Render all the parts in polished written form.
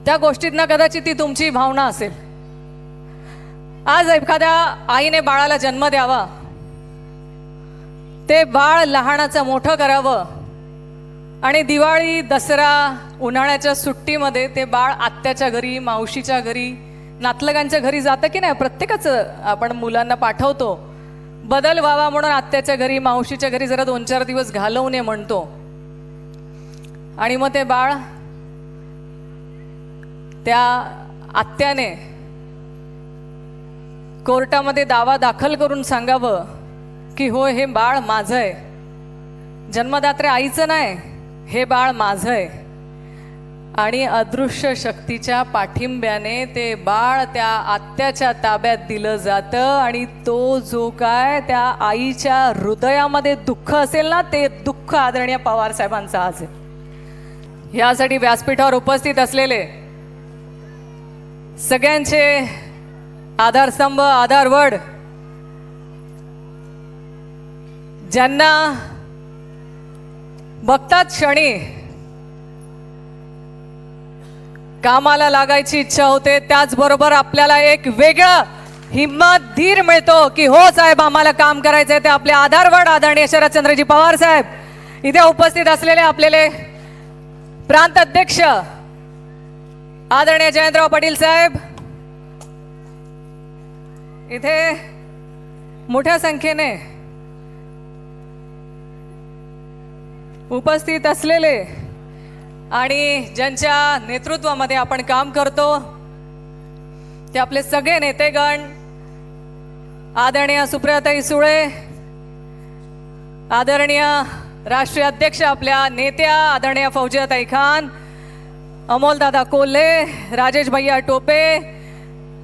त्या गोष्टींना कदाचित ती तुमची भावना असेल। आज एखाद्या आईने बाळाला जन्म द्यावा, ते बाळ लहानाचं मोठं करावं आणि दिवाळी दसरा उन्हाळ्याच्या सुट्टीमध्ये ते बाळ आत्याच्या घरी, मावशीच्या घरी, नातलगांच्या घरी जातं की नाही? प्रत्येकच आपण मुलांना पाठवतो, बदल व्हावा म्हणून आत्याच्या घरी, मावशीच्या घरी जरा 2-4 दिवस घालवून ये म्हणतो। आणि मग ते बाळ त्या आत्याने कोर्टामध्ये दावा दाखल करून सांगावं की होय, हे बाळ माझं आहे, जन्मदात्रे आईचं नाही, हे बाळ माझं आहे। आणि अदृश्य शक्तीच्या पाठिंब्याने ते बाळ त्या आत्याच्या ताब्यात दिलं जातं आणि तो जो काय त्या आईच्या हृदयामध्ये दुःख असेल ना, ते दुःख आदरणीय पवार साहेबांचं आज आहे। यासाठी व्यासपीठावर उपस्थित असलेले सगळ्यांचे आधारस्तंभ, आधारवड, ज्यांना बघतात क्षणी कामाला लागायची इच्छा होते, त्याचबरोबर आपल्याला एक वेगळा हिम्मत, धीर मिळतो की हो साहेब, आम्हाला काम करायचंय। ते आपले आधारवड आदरणीय शरदचंद्रजी पवार साहेब, इथे उपस्थित असलेले आपले प्रांत अध्यक्ष आदरणीय जयंतराव पाटील साहेब, इथे मोठ्या संख्येने उपस्थित असलेले आणि ज्यांच्या नेतृत्वामध्ये आपण काम करतो ते आपले सगळे नेतेगण, आदरणीय सुप्रियाताई सुळे, आदरणीय राष्ट्रीय अध्यक्ष आपल्या नेत्या आदरणीय फौजियाताई खान, अमोलदादा कोल्हे, राजेश भैया टोपे,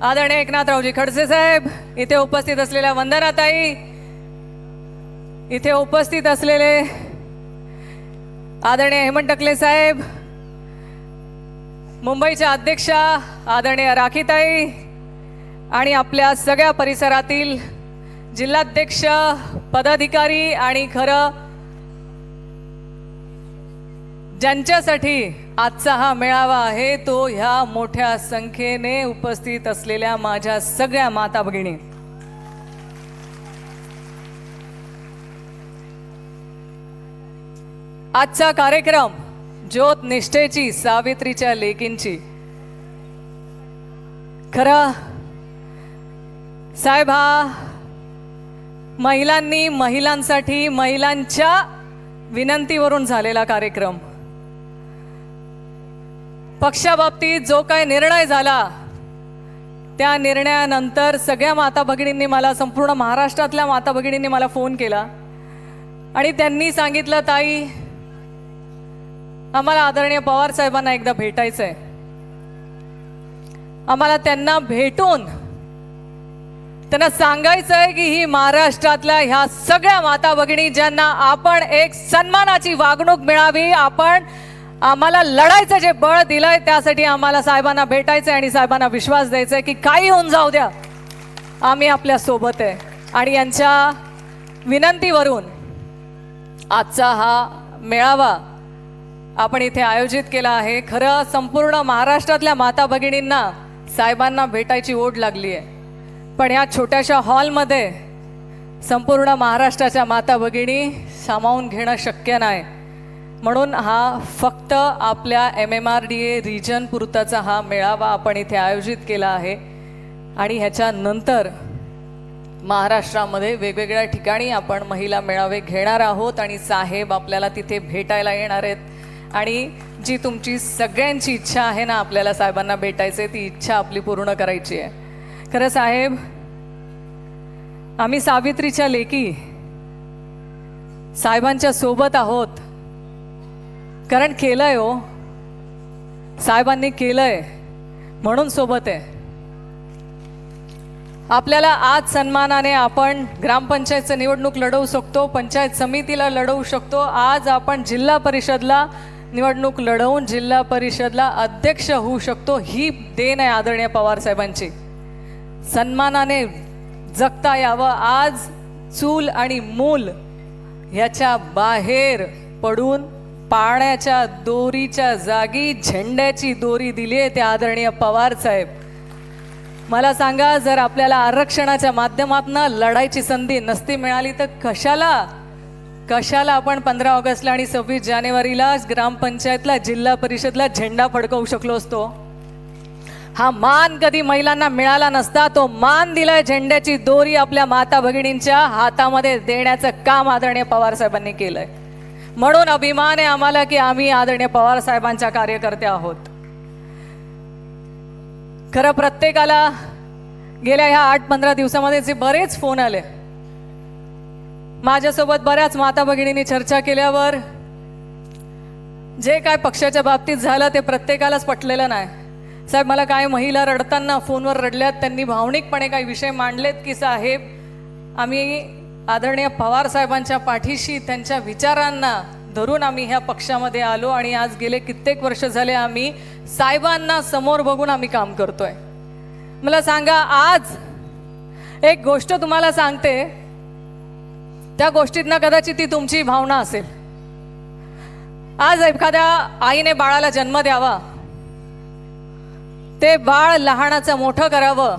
आदरणीय एकनाथरावजी खडसे साहेब, इथे उपस्थित असलेल्या वंदनाताई, इथे उपस्थित असलेले आदरणीय हेमंत टकले साहेब, मुंबईच्या अध्यक्षा आदरणीय राखीताई आणि आपल्या सगळ्या परिसरातील जिल्हाध्यक्ष, पदाधिकारी आणि खरं ज्यांच्यासाठी आजचा हा मेळावा आहे तो ह्या मोठ्या संख्येने उपस्थित असलेल्या माझ्या सगळ्या माता भगिनी। आजचा कार्यक्रम ज्योत निष्ठेची, सावित्रीच्या लेकींची। खरं साहेब, हा महिलांनी, महिलांसाठी, महिलांच्या विनंतीवरून झालेला कार्यक्रम। पक्षाबाबतीत जो काय निर्णय झाला त्या निर्णयानंतर सगळ्या माता भगिनींनी मला, संपूर्ण महाराष्ट्रातल्या माता भगिनींनी मला फोन केला आणि त्यांनी सांगितलं, ताई आम्हाला आदरणीय पवार साहेबांना एकदा भेटायचंय, आम्हाला त्यांना भेटून त्यांना सांगायचंय की ही महाराष्ट्रातल्या ह्या सगळ्या माता भगिनी ज्यांना आपण एक सन्मानाची वागणूक मिळावी, आम्हाला लढायचं जे बळ दिलंय त्यासाठी आम्हाला साहेबांना भेटायचंय आणि साहेबांना विश्वास द्यायचा आहे की काही होऊन जाऊ द्या, आम्ही आपल्या सोबत आहे। आणि यांच्या विनंतीवरून आजचा हा मेळावा आपण इथे आयोजित केला आहे। खरं संपूर्ण महाराष्ट्रातल्या माता भगिनींना साहेबांना भेटायची ओढ लागली आहे, पण या छोट्याशा हॉलमध्ये संपूर्ण महाराष्ट्राच्या माता भगिनी सामावून घेणं शक्य नाही, म्हणून हा फक्त आपल्या MMRDA रिजन पुरताचा हा मेळावा आपण इथे आयोजित केला आहे। आणि ह्याच्यानंतर महाराष्ट्रामध्ये वेगवेगळ्या ठिकाणी आपण महिला मेळावे घेणार आहोत आणि साहेब आपल्याला तिथे भेटायला येणार आहेत। आणि जी तुमची सगळ्यांची इच्छा आहे ना, आपल्याला साहेबांना भेटायचे, ती इच्छा आपली पूर्ण करायची आहे। खरं साहेब, आम्ही सावित्रीच्या लेकी साहेबांच्या सोबत आहोत, कारण केलंय हो, साहेबांनी केलंय म्हणून सोबत आहे। आपल्याला आज सन्मानाने आपण ग्रामपंचायतचं निवडणूक लढवू शकतो, पंचायत समितीला लढवू शकतो, आज आपण जिल्हा परिषदला निवडणूक लढवून जिल्हा परिषदला अध्यक्ष होऊ शकतो। ही देण आहे आदरणीय पवार साहेबांची, सन्मानाने जगता यावं। आज चूल आणि मूल ह्याच्या बाहेर पडून पाण्याच्या दोरीच्या जागी झेंड्याची दोरी दिली आहे ते आदरणीय पवार साहेब. मला सांगा, जर आपल्याला आरक्षणाच्या माध्यमातून लढायची संधी नसती मिळाली तर कशाला आपण 15 ऑगस्टला आणि 26 जानेवारीला ग्रामपंचायतला, जिल्हा परिषदला झेंडा फडकवू शकलो असतो? हा मान कधी महिलांना मिळाला नसता. तो मान दिलाय झेंड्याची दोरी आपल्या माता भगिनींच्या हातामध्ये देण्याचं काम आदरणीय पवार साहेबांनी केलंय. म्हणून अभिमान आहे आम्हाला की आम्ही आदरणीय पवार साहेबांच्या कार्यकर्ते आहोत. खरं प्रत्येकाला गेल्या ह्या 8-15 दिवसामध्ये जे बरेच फोन आले, माझ्यासोबत बऱ्याच माता भगिनींनी चर्चा केल्यावर जे काय पक्षाच्या बाबतीत झालं ते प्रत्येकालाच पटलेलं नाही. साहेब, मला काय महिला रडताना फोनवर रडल्यात, त्यांनी भावनिकपणे काही विषय मांडलेत की साहेब, आम्ही आदरणीय पवार साहेबांच्या पाठीशी, त्यांच्या विचारांना धरून आम्ही ह्या पक्षामध्ये आलो आणि आज गेले कित्येक वर्ष झाले आम्ही साहेबांना समोर बघून आम्ही काम करतोय. मला सांगा, आज एक गोष्ट तुम्हाला सांगते, त्या गोष्टीतनं कदाचित ती तुमची भावना असेल. आज एखाद्या आईने बाळाला जन्म द्यावा, ते बाळ लहानाचं मोठं करावं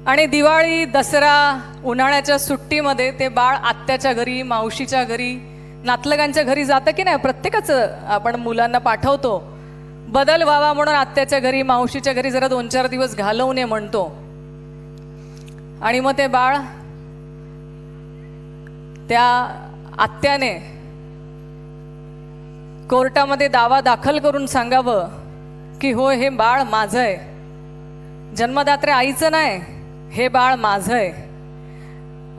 आणि दिवाळी, दसरा, उन्हाळ्याच्या सुट्टीमध्ये ते बाळ आत्याच्या घरी, मावशीच्या घरी, नातलगांच्या घरी जातं की नाही? प्रत्येकाचं आपण मुलांना पाठवतो, बदल व्हावा म्हणून आत्याच्या घरी, मावशीच्या घरी जरा 2-4 दिवस घालवू नये म्हणतो. आणि मग ते बाळ, त्या आत्याने कोर्टामध्ये दावा दाखल करून सांगावं की होय, हे बाळ माझं आहे, जन्मदात्रे आईचं नाही, हे बाळ माझं आहे.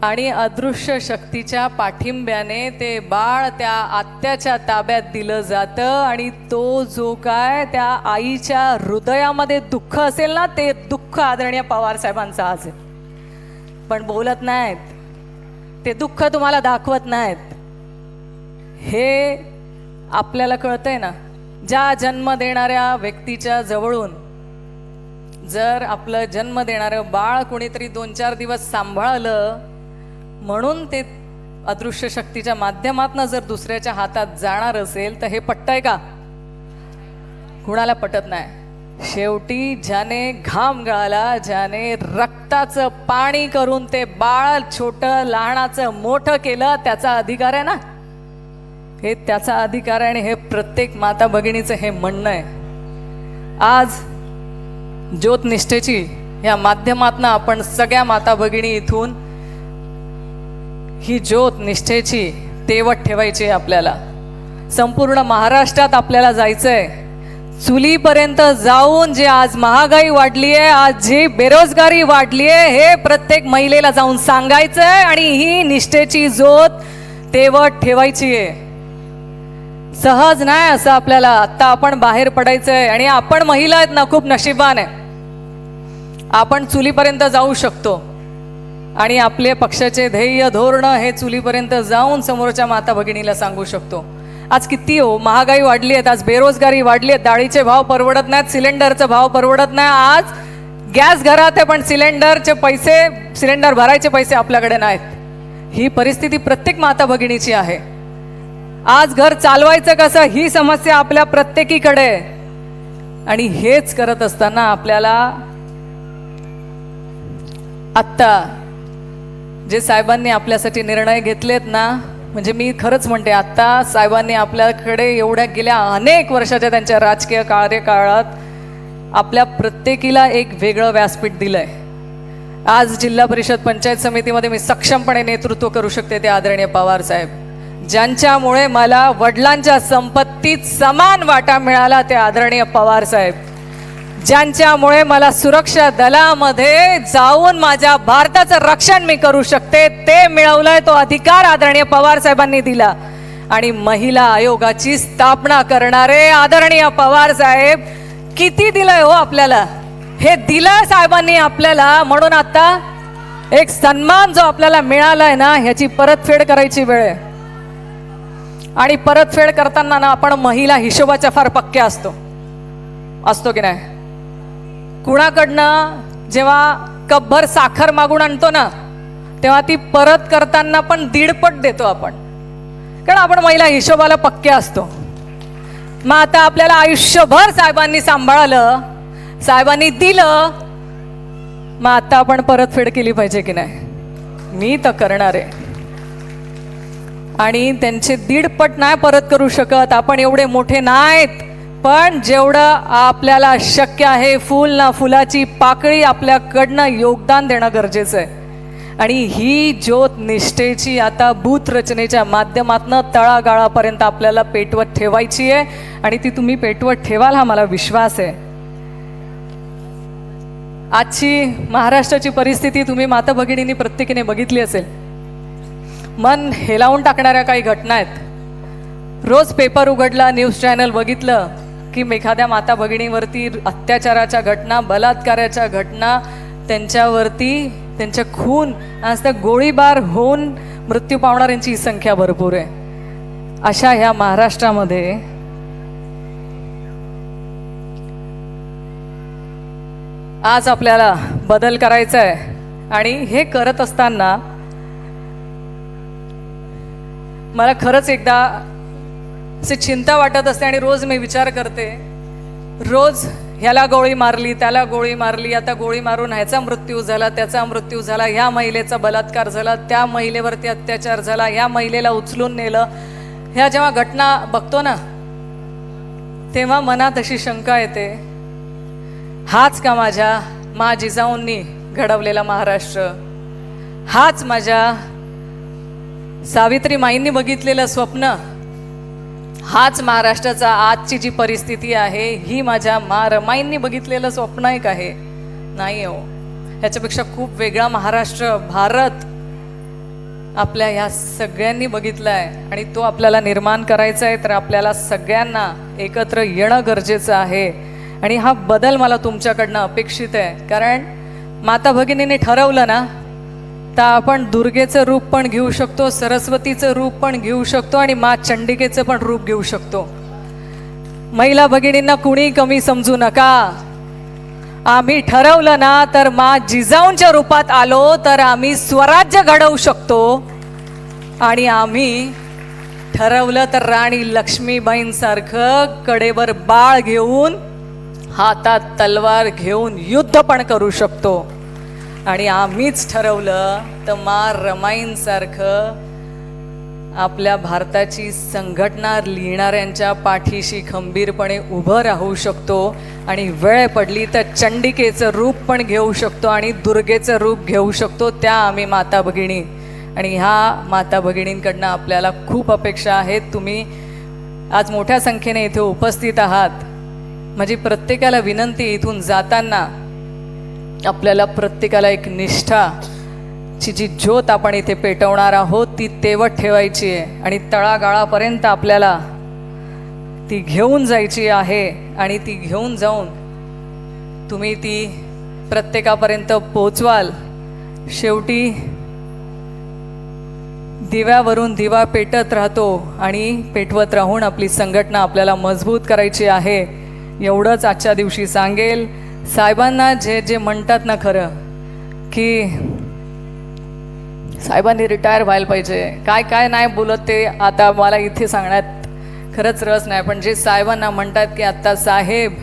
आणि अदृश्य शक्तीच्या पाठिंब्याने ते बाळ त्या आत्याच्या ताब्यात दिलं जातं आणि तो जो काय त्या आईच्या हृदयामध्ये दुःख असेल ना, ते दुःख आदरणीय पवार साहेबांचं आज आहे. पण बोलत नाहीत, ते दुःख तुम्हाला दाखवत नाहीत. हे आपल्याला कळतंय ना, ज्या जन्म देणाऱ्या व्यक्तीच्या जवळून जर आपलं जन्म देणारं बाळ कोणीतरी 2-4 दिवस सांभाळलं म्हणून ते अदृश्य शक्तीच्या माध्यमातून जर दुसऱ्याच्या हातात जाणार असेल तर हे पटतंय का? कुणाला पटत नाही. शेवटी ज्याने घाम गाळला, ज्याने रक्ताचं पाणी करून ते बाळ छोटं लहानाचं मोठं केलं, त्याचा अधिकार आहे ना, हे त्याचा अधिकार आहे. आणि हे प्रत्येक माता भगिनीचं हे म्हणणं आहे. आज ज्योत निष्ठेची या माध्यमातून आपण सगळ्या माता भगिनी इथून ही ज्योत निष्ठेची तेवत ठेवायची आहे. आपल्याला संपूर्ण महाराष्ट्रात आपल्याला जायचंय, चुलीपर्यंत जाऊन जे आज महागाई वाढली आहे, आज जी बेरोजगारी वाढली आहे, हे प्रत्येक महिलेला जाऊन सांगायचंय आणि ही निष्ठेची ज्योत तेवत ठेवायची आहे. सहज नाही असं आपल्याला आता आपण बाहेर पडायचंय. आणि आपण महिला आहेत ना, खूप नशिबान आहे, आपण चुलीपर्यंत जाऊ शकतो आणि आपले पक्षाचे ध्येय धोरण हे चुलीपर्यंत जाऊन समोरच्या माता भगिनीला सांगू शकतो. आज किती हो महागाई वाढली आहे, आज बेरोजगारी वाढली आहे, डाळीचे भाव परवडत नाहीत, सिलेंडरचा भाव परवडत नाही. आज गॅस घरात आहे पण सिलेंडरचे पैसे, सिलेंडर भरायचे पैसे आपल्याकडे नाहीत. ही परिस्थिती प्रत्येक माता भगिनीची आहे. आज घर चालवायचं कसं, ही समस्या आपल्या प्रत्येकीकडे. आणि हेच करत असताना आपल्याला आत्ता जे साहेबांनी आपल्यासाठी निर्णय घेतलेत ना, म्हणजे मी खरंच म्हणते, आत्ता साहेबांनी आपल्याकडे एवढ्या गेल्या अनेक वर्षाच्या त्यांच्या राजकीय कार्यकाळात आपल्या प्रत्येकीला एक वेगळं व्यासपीठ दिलंय. आज जिल्हा परिषद पंचायत समितीमध्ये मी सक्षमपणे नेतृत्व करू शकते ते आदरणीय पवार साहेब, ज्यांच्यामुळे मला वडिलांच्या संपत्तीत समान वाटा मिळाला ते आदरणीय पवार साहेब, ज्यांच्यामुळे मला सुरक्षा दलामध्ये जाऊन माझ्या भारताचं रक्षण मी करू शकते ते मिळवलंय, तो अधिकार आदरणीय पवार साहेबांनी दिला. आणि महिला आयोगाची स्थापना करणारे आदरणीय पवार साहेब किती दिलंय हो आपल्याला, हे दिलंय साहेबांनी आपल्याला. म्हणून आता एक सन्मान जो आपल्याला मिळालाय ना, ह्याची परतफेड करायची वेळ आहे. आणि परतफेड करताना ना आपण महिला हिशोबाच्या फार पक्क्या असतो की नाही. कुणाकडनं जेव्हा कपभर साखर मागून आणतो ना, तेव्हा ती परत करताना पण दीडपट देतो आपण. कारण आपण महिला हिशोबाला पक्के असतो. मग आता आपल्याला आयुष्यभर साहेबांनी सांभाळलं, साहेबांनी दिलं, मग आता आपण परतफेड केली पाहिजे की नाही? मी तर करणार आहे. आणि त्यांचे 1.5 पट नाही परत करू शकत आपण, एवढे मोठे नाहीत, पण जेवढं आपल्याला शक्य आहे फुल ना फुलाची पाकळी आपल्याकडनं योगदान देणं गरजेचं आहे. आणि ही ज्योत निष्ठेची आता बूथ रचनेच्या माध्यमातून तळागाळापर्यंत आपल्याला पेटवत ठेवायची आहे. आणि ती तुम्ही पेटवत ठेवाल हा मला विश्वास आहे. आजची महाराष्ट्राची परिस्थिती तुम्ही माता भगिनींनी प्रत्येकीने बघितली असेल. मन हेलावून टाकणाऱ्या काही घटना आहेत. रोज पेपर उघडला, न्यूज चॅनल बघितलं की एखाद्या माता भगिनीवरती अत्याचाराच्या घटना, बलात्काराच्या घटना, त्यांच्यावरती त्यांच्या खून, आज त्या गोळीबार होऊन मृत्यू पावणाऱ्यांची संख्या भरपूर आहे. अशा ह्या महाराष्ट्रामध्ये आज आपल्याला बदल करायचा आहे. आणि हे करत असताना मला खरंच एकदा असे चिंता वाटत असते. आणि रोज मी विचार करते, रोज ह्याला गोळी मारली, त्याला गोळी मारली, आता गोळी मारून ह्याचा मृत्यू झाला, त्याचा मृत्यू झाला, ह्या महिलेचा बलात्कार झाला, त्या महिलेवरती अत्याचार झाला, ह्या महिलेला उचलून नेलं. ह्या जेव्हा घटना बघतो ना तेव्हा मनात अशी शंका येते, हाच का माझ्या जिजाऊंनी घडवलेला महाराष्ट्र? हाच माझ्या सावित्रीमाईंनी बघितलेलं स्वप्न? हाच महाराष्ट्राचा आजची जी परिस्थिती आहे ही माझ्या रमाईंनी बघितलेलं स्वप्न एक आहे? नाही हो, ह्याच्यापेक्षा खूप वेगळा महाराष्ट्र, भारत आपल्या ह्या सगळ्यांनी बघितला आहे. आणि तो आपल्याला निर्माण करायचा आहे, तर आपल्याला सगळ्यांना एकत्र येणं गरजेचं आहे. आणि हा बदल मला तुमच्याकडनं अपेक्षित आहे. कारण माता भगिनीने ठरवलं ना, तर आपण दुर्गेचं रूप पण घेऊ शकतो, सरस्वतीचं रूप पण घेऊ शकतो, आणि मा चंडिकेचं पण रूप घेऊ शकतो. महिला भगिनींना कुणी कमी समजू नका. आम्ही ठरवलं ना, तर मा जिजाऊंच्या रूपात आलो तर आम्ही स्वराज्य घडवू शकतो. आणि आम्ही ठरवलं तर राणी लक्ष्मीबाईंसारखं कडेवर बाळ घेऊन, हातात तलवार घेऊन युद्ध पण करू शकतो. आणि आम्हीच ठरवलं तर रमाईंसारखं आपल्या भारताची संघटना लिहिणाऱ्यांच्या पाठीशी खंबीरपणे उभं राहू शकतो. आणि वेळ पडली तर चंडिकेचं रूप पण घेऊ शकतो आणि दुर्गेचं रूप घेऊ शकतो. त्या आम्ही माता भगिनी. आणि ह्या माता भगिनींकडनं आपल्याला खूप अपेक्षा आहेत. तुम्ही आज मोठ्या संख्येने इथे उपस्थित आहात. माझी प्रत्येकाला विनंती, इथून जाताना आपल्याला प्रत्येकाला एक निष्ठाची जी ज्योत आपण इथे पेटवणार आहोत ती तेवत ठेवायची आहे. आणि तळागाळापर्यंत आपल्याला ती घेऊन जायची आहे. आणि ती घेऊन जाऊन तुम्ही ती प्रत्येकापर्यंत पोचवाल. शेवटी दिव्यावरून दिवा पेटत राहतो आणि पेटवत राहून आपली संघटना आपल्याला मजबूत करायची आहे. एवढंच आजच्या दिवशी सांगेल. साहेबांना जे जे म्हणतात ना, खरं की साहेबांनी रिटायर व्हायला पाहिजे, काय काय नाही बोलत ते आता मला इथे सांगण्यात खरंच रस नाही. पण जे साहेबांना म्हणतात की आता साहेब,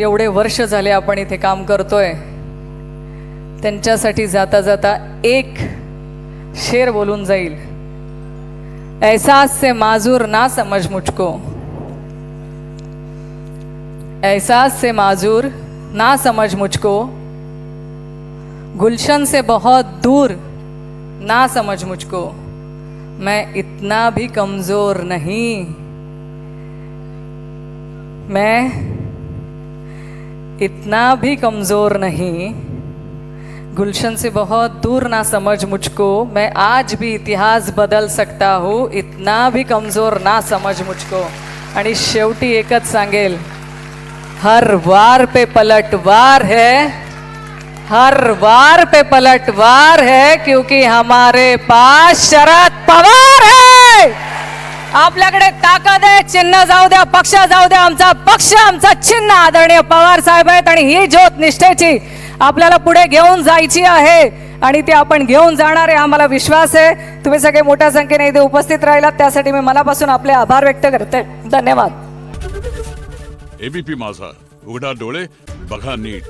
एवढे वर्ष झाले आपण इथे काम करतोय, त्यांच्यासाठी जाता जाता एक शेर बोलून जाईल. एहसास से माजूर ना समझ मुझको, एहसास से माजूर ना समझ मुझको, गुलशन से बहुत दूर ना समझ मुझको, मैं इतना भी कमजोर नहीं, मैं इतना भी कमजोर नहीं, गुलशन से बहुत दूर ना समझ मुझको, मैं आज भी इतिहास बदल सकता हूँ, इतना भी कमजोर ना समझ मुझको. आणि शेवटी एकच सांगेल, हर वार पे पलटवार है, हर वार पे पलटवार है, क्योंकि हमारे पास शरद पवार है. आपल्याकडे ताकद आहे. चिन्ह जाऊ द्या, पक्ष जाऊ द्या, आमचा पक्ष, आमचा चिन्ह आदरणीय पवार साहेब आहेत. आणि ही ज्योत निष्ठेची आपल्याला पुढे घेऊन जायची आहे. आणि ते आपण घेऊन जाणार आहे, आम्हाला विश्वास आहे. तुम्ही सगळे मोठ्या संख्येने इथे उपस्थित राहिलात त्यासाठी मी मनापासून आपले आभार व्यक्त करते. धन्यवाद. एबीपी माझा, उघडा डोळे बघा नीट.